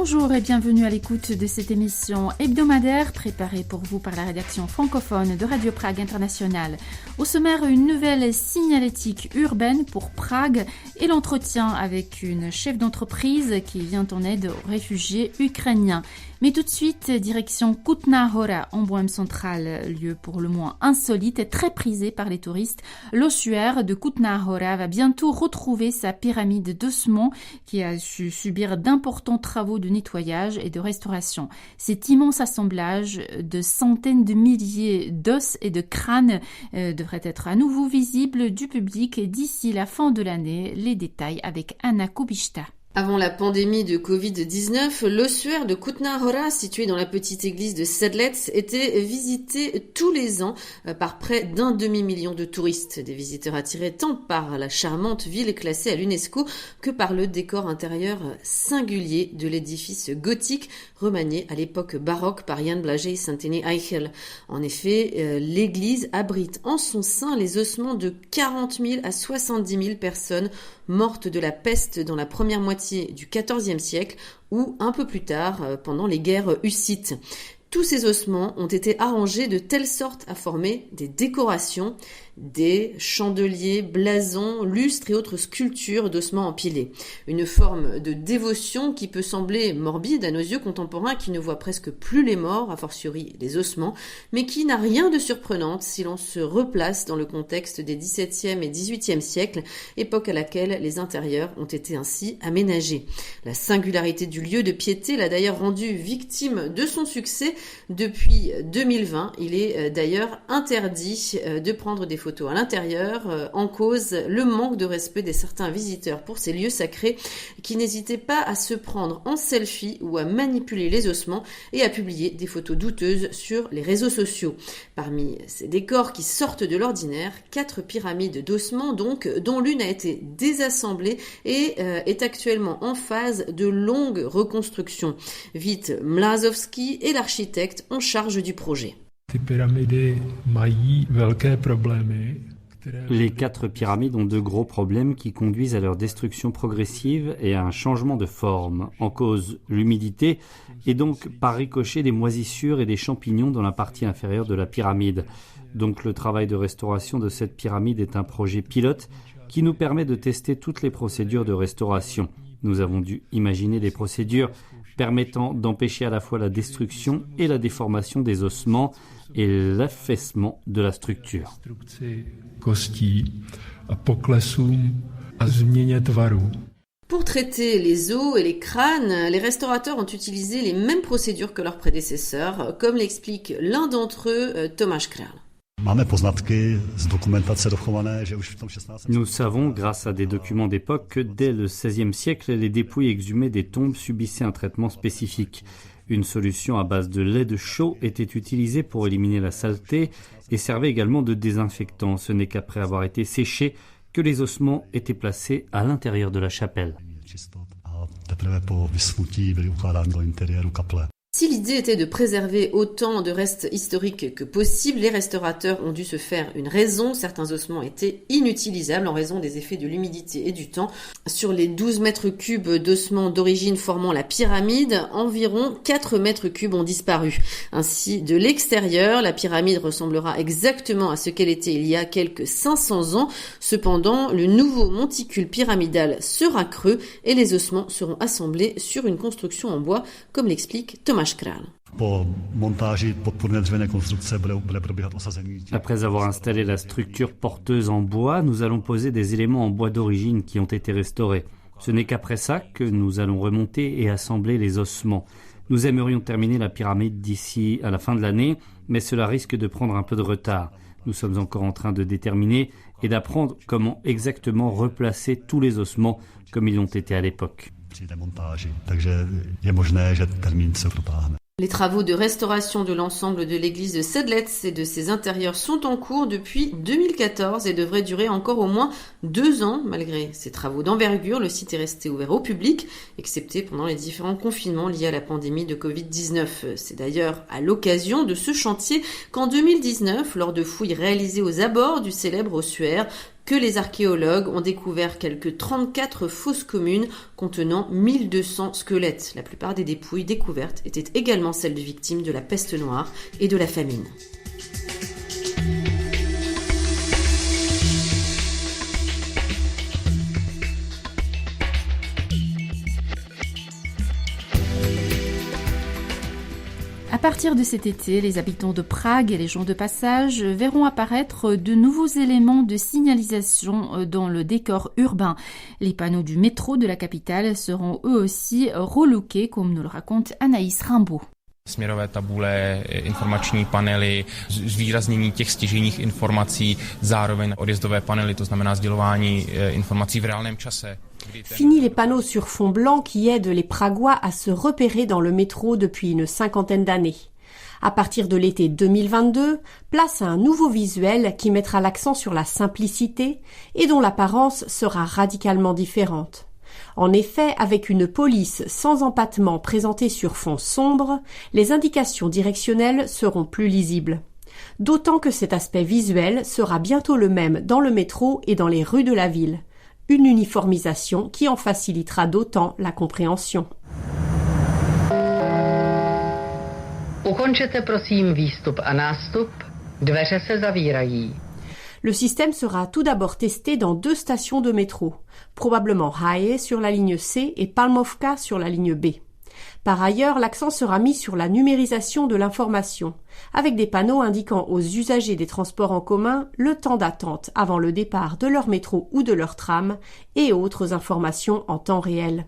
Bonjour et bienvenue à l'écoute de cette émission hebdomadaire préparée pour vous par la rédaction francophone de Radio Prague International. Au sommaire, une nouvelle signalétique urbaine pour Prague et l'entretien avec une chef d'entreprise qui vient en aide aux réfugiés ukrainiens. Mais tout de suite, direction Kutná Hora en Bohême centrale, lieu pour le moins insolite et très prisé par les touristes. L'ossuaire de Kutná Hora va bientôt retrouver sa pyramide d'ossements qui a su subir d'importants travaux de nettoyage et de restauration. Cet immense assemblage de centaines de milliers d'os et de crânes devrait être à nouveau visible du public d'ici la fin de l'année. Les détails avec Anna Kubishta. Avant la pandémie de Covid-19, l'ossuaire de Kutná Hora, situé dans la petite église de Sedlec, était visité tous les ans par près d'un demi-million de touristes. Des visiteurs attirés tant par la charmante ville classée à l'UNESCO que par le décor intérieur singulier de l'édifice gothique remanié à l'époque baroque par Jan Blažej Santini Eichel. En effet, l'église abrite en son sein les ossements de 40 000 à 70 000 personnes mortes de la peste dans la première moitié du XIVe siècle ou un peu plus tard pendant les guerres hussites. Tous ces ossements ont été arrangés de telle sorte à former des décorations, des chandeliers, blasons, lustres et autres sculptures d'ossements empilés. Une forme de dévotion qui peut sembler morbide à nos yeux contemporains qui ne voient presque plus les morts, a fortiori les ossements, mais qui n'a rien de surprenant si l'on se replace dans le contexte des XVIIe et XVIIIe siècles, époque à laquelle les intérieurs ont été ainsi aménagés. La singularité du lieu de piété l'a d'ailleurs rendu victime de son succès. Depuis 2020, il est d'ailleurs interdit de prendre des photos à l'intérieur, en cause le manque de respect de certains visiteurs pour ces lieux sacrés qui n'hésitaient pas à se prendre en selfie ou à manipuler les ossements et à publier des photos douteuses sur les réseaux sociaux. Parmi ces décors qui sortent de l'ordinaire, 4 pyramides d'ossements donc, dont l'une a été désassemblée et est actuellement en phase de longue reconstruction. Vít Mlázovský est l'architecte en charge du projet. Les 4 pyramides ont de gros problèmes qui conduisent à leur destruction progressive et à un changement de forme. En cause, l'humidité et donc par ricochet des moisissures et des champignons dans la partie inférieure de la pyramide. Donc le travail de restauration de cette pyramide est un projet pilote qui nous permet de tester toutes les procédures de restauration. Nous avons dû imaginer des procédures permettant d'empêcher à la fois la destruction et la déformation des ossements et l'affaissement de la structure. Pour traiter les os et les crânes, les restaurateurs ont utilisé les mêmes procédures que leurs prédécesseurs, comme l'explique l'un d'entre eux, Tomáš Král. Nous savons, grâce à des documents d'époque, que dès le XVIe siècle, les dépouilles exhumées des tombes subissaient un traitement spécifique. Une solution à base de lait de chaux était utilisée pour éliminer la saleté et servait également de désinfectant. Ce n'est qu'après avoir été séchés que les ossements étaient placés à l'intérieur de la chapelle. Si l'idée était de préserver autant de restes historiques que possible, les restaurateurs ont dû se faire une raison. Certains ossements étaient inutilisables en raison des effets de l'humidité et du temps. Sur les 12 mètres cubes d'ossements d'origine formant la pyramide, environ 4 mètres cubes ont disparu. Ainsi, de l'extérieur, la pyramide ressemblera exactement à ce qu'elle était il y a quelques 500 ans. Cependant, le nouveau monticule pyramidal sera creux et les ossements seront assemblés sur une construction en bois, comme l'explique Tomáš Král. Après avoir installé la structure porteuse en bois, nous allons poser des éléments en bois d'origine qui ont été restaurés. Ce n'est qu'après ça que nous allons remonter et assembler les ossements. Nous aimerions terminer la pyramide d'ici à la fin de l'année, mais cela risque de prendre un peu de retard. Nous sommes encore en train de déterminer et d'apprendre comment exactement replacer tous les ossements comme ils l'ont été à l'époque. Les travaux de restauration de l'ensemble de l'église de Sedlec et de ses intérieurs sont en cours depuis 2014 et devraient durer encore au moins 2 ans. Malgré ces travaux d'envergure, le site est resté ouvert au public, excepté pendant les différents confinements liés à la pandémie de Covid-19. C'est d'ailleurs à l'occasion de ce chantier qu'en 2019, lors de fouilles réalisées aux abords du célèbre ossuaire, que les archéologues ont découvert quelques 34 fosses communes contenant 1200 squelettes. La plupart des dépouilles découvertes étaient également celles de victimes de la peste noire et de la famine. À partir de cet été, les habitants de Prague et les gens de passage verront apparaître de nouveaux éléments de signalisation dans le décor urbain. Les panneaux du métro de la capitale seront eux aussi relookés, comme nous le raconte Anaïs Rimbaud. Směrové tabule, informační panely, zvýraznění těch stěžejních informací, zároveň odjezdové panely, to znamená sdělování informací v reálném čase. Fini les panneaux sur fond blanc qui aident les Pragois à se repérer dans le métro depuis une cinquantaine d'années. À partir de l'été 2022, place à un nouveau visuel qui mettra l'accent sur la simplicité et dont l'apparence sera radicalement différente. En effet, avec une police sans empattement présentée sur fond sombre, les indications directionnelles seront plus lisibles. D'autant que cet aspect visuel sera bientôt le même dans le métro et dans les rues de la ville. Une uniformisation qui en facilitera d'autant la compréhension. Ukončete prosím výstup a nástup, dveře se zavírají. Le système sera tout d'abord testé dans 2 stations de métro, probablement Haje sur la ligne C et Palmovka sur la ligne B. Par ailleurs, l'accent sera mis sur la numérisation de l'information, avec des panneaux indiquant aux usagers des transports en commun le temps d'attente avant le départ de leur métro ou de leur tram et autres informations en temps réel.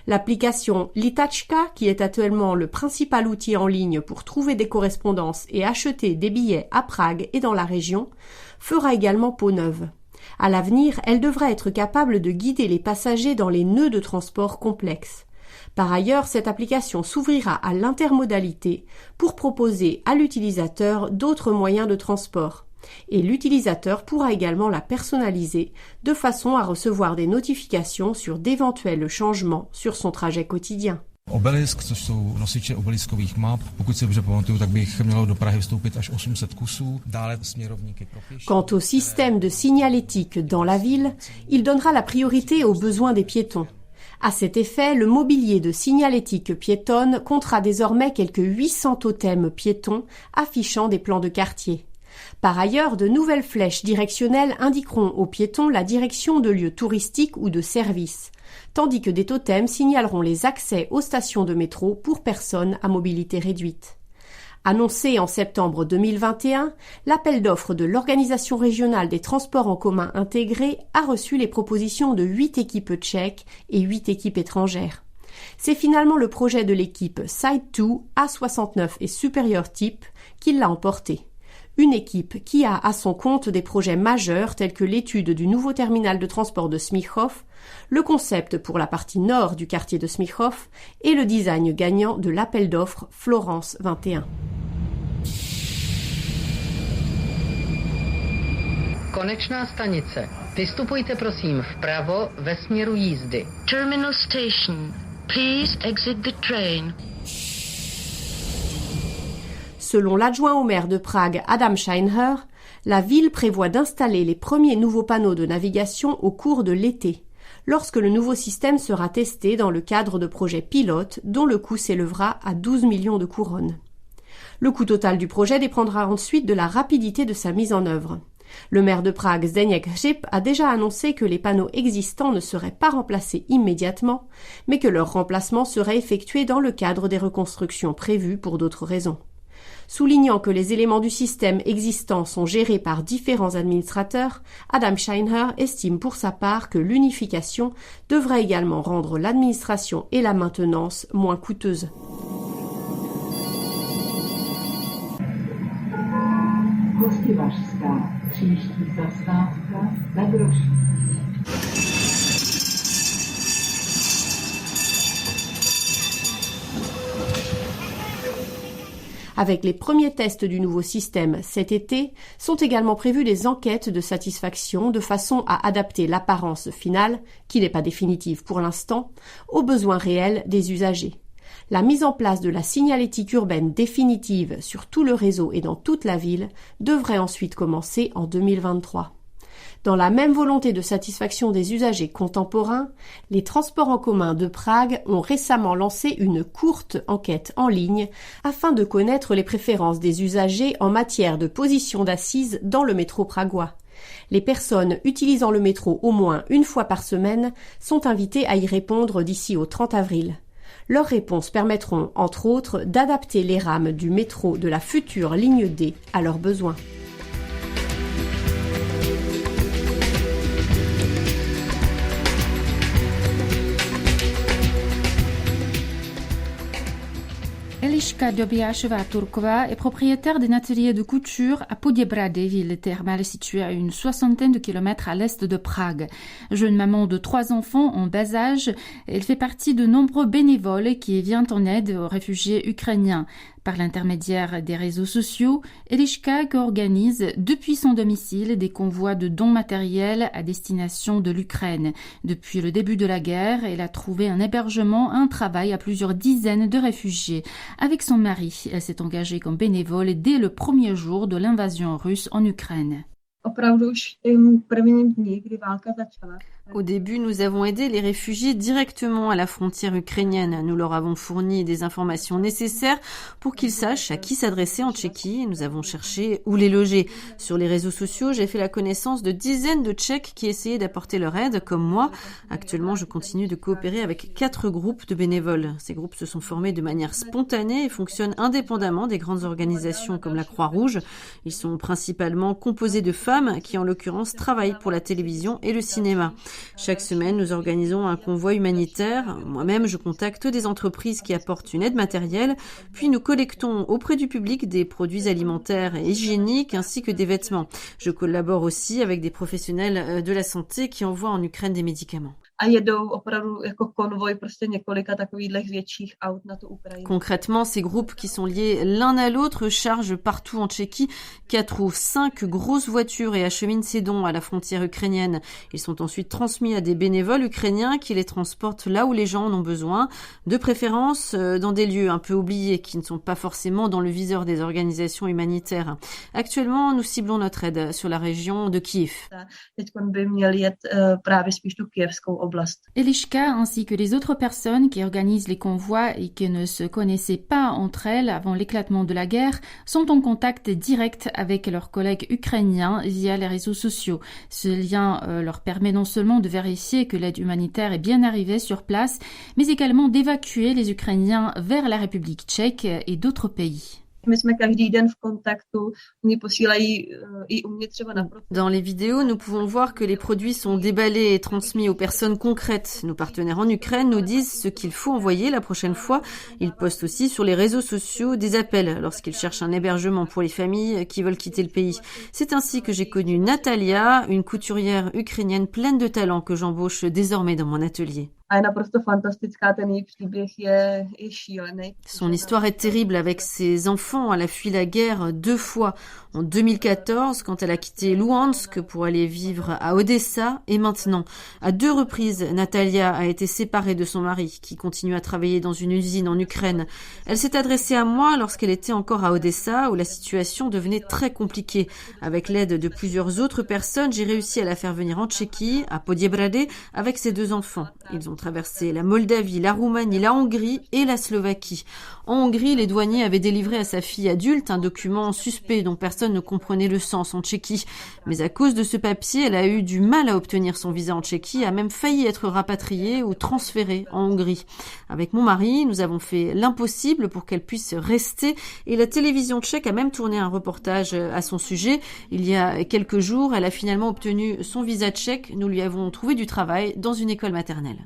L'application Litačka, qui est actuellement le principal outil en ligne pour trouver des correspondances et acheter des billets à Prague et dans la région, fera également peau neuve. À l'avenir, elle devra être capable de guider les passagers dans les nœuds de transport complexes. Par ailleurs, cette application s'ouvrira à l'intermodalité pour proposer à l'utilisateur d'autres moyens de transport. Et l'utilisateur pourra également la personnaliser de façon à recevoir des notifications sur d'éventuels changements sur son trajet quotidien. Obelisk, což jsou nosiče obeliskových map. Pokud si dobře pamatuju, tak bych mělo do Prahy vstoupit až 800 kusů. Dále směrovníky pro pěší. Quant au système de signalétique dans la ville, il donnera la priorité aux besoins des piétons. À cet effet, le mobilier de signalétique piétonne comptera désormais quelques 800 totems piétons affichant des plans de quartier. Par ailleurs, de nouvelles flèches directionnelles indiqueront aux piétons la direction de lieux touristiques ou de services, tandis que des totems signaleront les accès aux stations de métro pour personnes à mobilité réduite. Annoncé en septembre 2021, l'appel d'offres de l'Organisation régionale des transports en commun intégrés a reçu les propositions de 8 équipes tchèques et 8 équipes étrangères. C'est finalement le projet de l'équipe Side 2 A69 et supérieur type qui l'a emporté. Une équipe qui a à son compte des projets majeurs tels que l'étude du nouveau terminal de transport de Smíchov, le concept pour la partie nord du quartier de Smíchov et le design gagnant de l'appel d'offres Florence 21. Konečná stanice. Vystupujte prosím vpravo ve směru jízdy. Terminal station. Please exit the train. Selon l'adjoint au maire de Prague, Adam Scheinher, la ville prévoit d'installer les premiers nouveaux panneaux de navigation au cours de l'été, lorsque le nouveau système sera testé dans le cadre de projets pilotes dont le coût s'élèvera à 12 millions de couronnes. Le coût total du projet dépendra ensuite de la rapidité de sa mise en œuvre. Le maire de Prague, Zdeněk Hřib, a déjà annoncé que les panneaux existants ne seraient pas remplacés immédiatement, mais que leur remplacement serait effectué dans le cadre des reconstructions prévues pour d'autres raisons. Soulignant que les éléments du système existant sont gérés par différents administrateurs, Adam Scheinher estime pour sa part que l'unification devrait également rendre l'administration et la maintenance moins coûteuses. Avec les premiers tests du nouveau système cet été, sont également prévues des enquêtes de satisfaction de façon à adapter l'apparence finale, qui n'est pas définitive pour l'instant, aux besoins réels des usagers. La mise en place de la signalétique urbaine définitive sur tout le réseau et dans toute la ville devrait ensuite commencer en 2023. Dans la même volonté de satisfaction des usagers contemporains, les transports en commun de Prague ont récemment lancé une courte enquête en ligne afin de connaître les préférences des usagers en matière de position d'assise dans le métro pragois. Les personnes utilisant le métro au moins une fois par semaine sont invitées à y répondre d'ici au 30 avril. Leurs réponses permettront, entre autres, d'adapter les rames du métro de la future ligne D à leurs besoins. Eliška Dobiašová-Turková est propriétaire d'un atelier de couture à Poděbrady, ville thermale située à une 60aine de kilomètres à l'est de Prague. Jeune maman de 3 enfants en bas âge, elle fait partie de nombreux bénévoles qui viennent en aide aux réfugiés ukrainiens. Par l'intermédiaire des réseaux sociaux, Eliška organise depuis son domicile des convois de dons matériels à destination de l'Ukraine. Depuis le début de la guerre, elle a trouvé un hébergement, un travail à plusieurs dizaines de réfugiés. Avec son mari, elle s'est engagée comme bénévole dès le premier jour de l'invasion russe en Ukraine. Au début, nous avons aidé les réfugiés directement à la frontière ukrainienne. Nous leur avons fourni des informations nécessaires pour qu'ils sachent à qui s'adresser en Tchéquie. Nous avons cherché où les loger. Sur les réseaux sociaux, j'ai fait la connaissance de dizaines de Tchèques qui essayaient d'apporter leur aide, comme moi. Actuellement, je continue de coopérer avec 4 groupes de bénévoles. Ces groupes se sont formés de manière spontanée et fonctionnent indépendamment des grandes organisations comme la Croix-Rouge. Ils sont principalement composés de femmes qui, en l'occurrence, travaillent pour la télévision et le cinéma. Chaque semaine, nous organisons un convoi humanitaire. Moi-même, je contacte des entreprises qui apportent une aide matérielle, puis nous collectons auprès du public des produits alimentaires et hygiéniques ainsi que des vêtements. Je collabore aussi avec des professionnels de la santé qui envoient en Ukraine des médicaments. Concrètement, ces groupes qui sont liés l'un à l'autre chargent partout en Tchéquie 4 ou 5 grosses voitures et acheminent ces dons à la frontière ukrainienne. Ils sont ensuite transmis à des bénévoles ukrainiens qui les transportent là où les gens en ont besoin, de préférence dans des lieux un peu oubliés qui ne sont pas forcément dans le viseur des organisations humanitaires. Actuellement, nous ciblons notre aide sur la région de Kiev. Eliška ainsi que les autres personnes qui organisent les convois et qui ne se connaissaient pas entre elles avant l'éclatement de la guerre sont en contact direct avec leurs collègues ukrainiens via les réseaux sociaux. Ce lien leur permet non seulement de vérifier que l'aide humanitaire est bien arrivée sur place, mais également d'évacuer les Ukrainiens vers la République tchèque et d'autres pays. Dans les vidéos, nous pouvons voir que les produits sont déballés et transmis aux personnes concrètes. Nos partenaires en Ukraine nous disent ce qu'il faut envoyer la prochaine fois. Ils postent aussi sur les réseaux sociaux des appels lorsqu'ils cherchent un hébergement pour les familles qui veulent quitter le pays. C'est ainsi que j'ai connu Natalia, une couturière ukrainienne pleine de talent que j'embauche désormais dans mon atelier. Son histoire est terrible avec ses enfants. Elle a fui la guerre 2 fois. En 2014, quand elle a quitté Louhansk pour aller vivre à Odessa, et maintenant. À 2 reprises, Natalia a été séparée de son mari, qui continue à travailler dans une usine en Ukraine. Elle s'est adressée à moi lorsqu'elle était encore à Odessa, où la situation devenait très compliquée. Avec l'aide de plusieurs autres personnes, j'ai réussi à la faire venir en Tchéquie, à Poděbrady, avec ses 2 enfants. Ils ont traversé la Moldavie, la Roumanie, la Hongrie et la Slovaquie. En Hongrie, les douaniers avaient délivré à sa fille adulte un document suspect dont personne ne comprenait le sens en Tchéquie. Mais à cause de ce papier, elle a eu du mal à obtenir son visa en Tchéquie, a même failli être rapatriée ou transférée en Hongrie. Avec mon mari, nous avons fait l'impossible pour qu'elle puisse rester et la télévision tchèque a même tourné un reportage à son sujet. Il y a quelques jours, elle a finalement obtenu son visa tchèque. Nous lui avons trouvé du travail dans une école maternelle.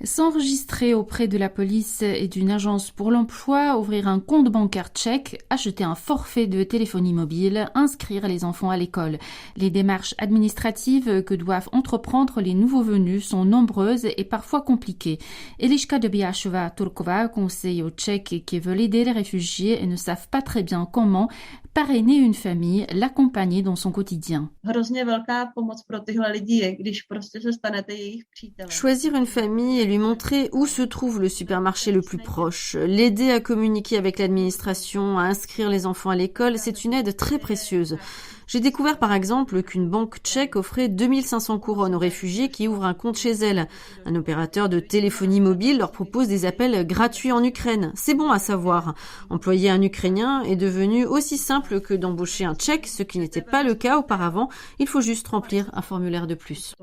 S'enregistrer auprès de la police et d'une agence pour l'emploi, ouvrir un compte bancaire tchèque, acheter un forfait de téléphonie mobile, inscrire les enfants à l'école. Les démarches administratives que doivent entreprendre les nouveaux venus sont nombreuses et parfois compliquées. Eliška Dobiašová-Turková conseille aux Tchèques qui veulent aider les réfugiés et ne savent pas très bien comment, parrainer une famille, l'accompagner dans son quotidien. Choisir une famille et lui montrer où se trouve le supermarché le plus proche, l'aider à communiquer avec l'administration, à inscrire les enfants à l'école, c'est une aide très précieuse. J'ai découvert par exemple qu'une banque tchèque offrait 2500 couronnes aux réfugiés qui ouvrent un compte chez elle. Un opérateur de téléphonie mobile leur propose des appels gratuits en Ukraine. C'est bon à savoir. Employer un Ukrainien est devenu aussi simple que d'embaucher un Tchèque, ce qui n'était pas le cas auparavant. Il faut juste remplir un formulaire de plus.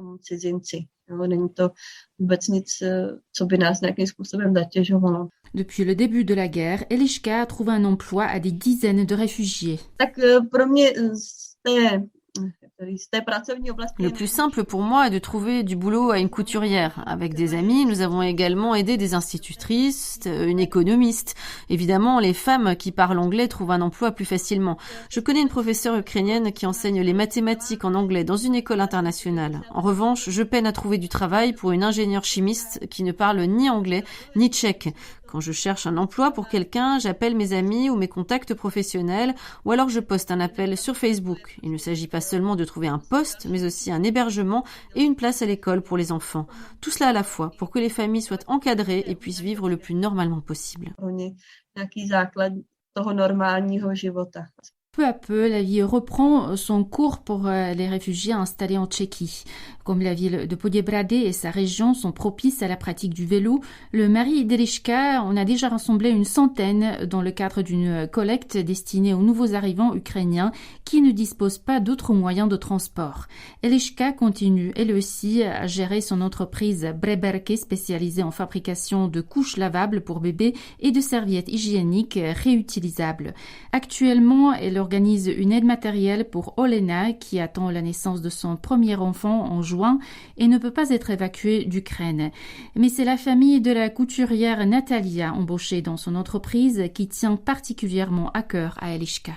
Depuis le début de la guerre, Eliška a trouvé un emploi à des dizaines de réfugiés. Le plus simple pour moi est de trouver du boulot à une couturière. Avec des amis, nous avons également aidé des institutrices, une économiste. Évidemment, les femmes qui parlent anglais trouvent un emploi plus facilement. Je connais une professeure ukrainienne qui enseigne les mathématiques en anglais dans une école internationale. En revanche, je peine à trouver du travail pour une ingénieure chimiste qui ne parle ni anglais ni tchèque. Quand je cherche un emploi pour quelqu'un, j'appelle mes amis ou mes contacts professionnels ou alors je poste un appel sur Facebook. Il ne s'agit pas seulement de trouver un poste, mais aussi un hébergement et une place à l'école pour les enfants. Tout cela à la fois pour que les familles soient encadrées et puissent vivre le plus normalement possible. Peu à peu, la vie reprend son cours pour les réfugiés installés en Tchéquie. Comme la ville de Poděbrady et sa région sont propices à la pratique du vélo, le mari d'Eliška en a déjà rassemblé une centaine dans le cadre d'une collecte destinée aux nouveaux arrivants ukrainiens qui ne disposent pas d'autres moyens de transport. Eliška continue, elle aussi, à gérer son entreprise Breberke spécialisée en fabrication de couches lavables pour bébés et de serviettes hygiéniques réutilisables. Actuellement, elle organise une aide matérielle pour Olena qui attend la naissance de son premier enfant en juin et ne peut pas être évacuée d'Ukraine. Mais c'est la famille de la couturière Natalia embauchée dans son entreprise qui tient particulièrement à cœur à Eliška.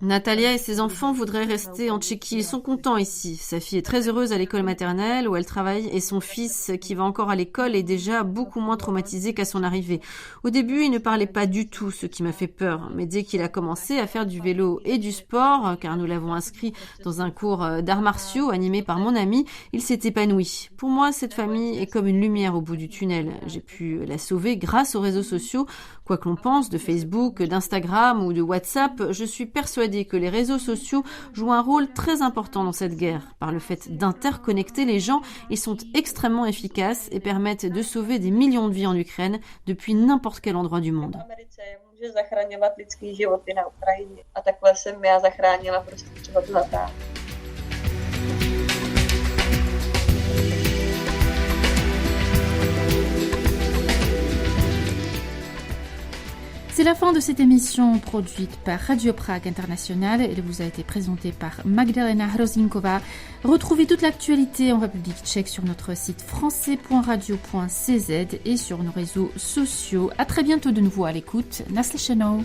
Natalia et ses enfants voudraient rester en Tchéquie. Ils sont contents ici. Sa fille est très heureuse à l'école maternelle où elle travaille et son fils, qui va encore à l'école, est déjà beaucoup moins traumatisé qu'à son arrivée. Au début, il ne parlait pas du tout, ce qui m'a fait peur. Mais dès qu'il a commencé à faire du vélo et du sport, car nous l'avons inscrit dans un cours d'arts martiaux animé par mon ami, il s'est épanoui. Pour moi, cette famille est comme une lumière au bout du tunnel. J'ai pu la sauver grâce aux réseaux sociaux. Quoi que l'on pense de Facebook, d'Instagram ou de WhatsApp, je suis persuadée que les réseaux sociaux jouent un rôle très important dans cette guerre. Par le fait d'interconnecter les gens, ils sont extrêmement efficaces et permettent de sauver des millions de vies en Ukraine depuis n'importe quel endroit du monde. C'est la fin de cette émission produite par Radio Prague International. Elle vous a été présentée par Magdalena Hrozinkova. Retrouvez toute l'actualité en République tchèque sur notre site français.radio.cz et sur nos réseaux sociaux. À très bientôt de nouveau à l'écoute. Naslyšenou.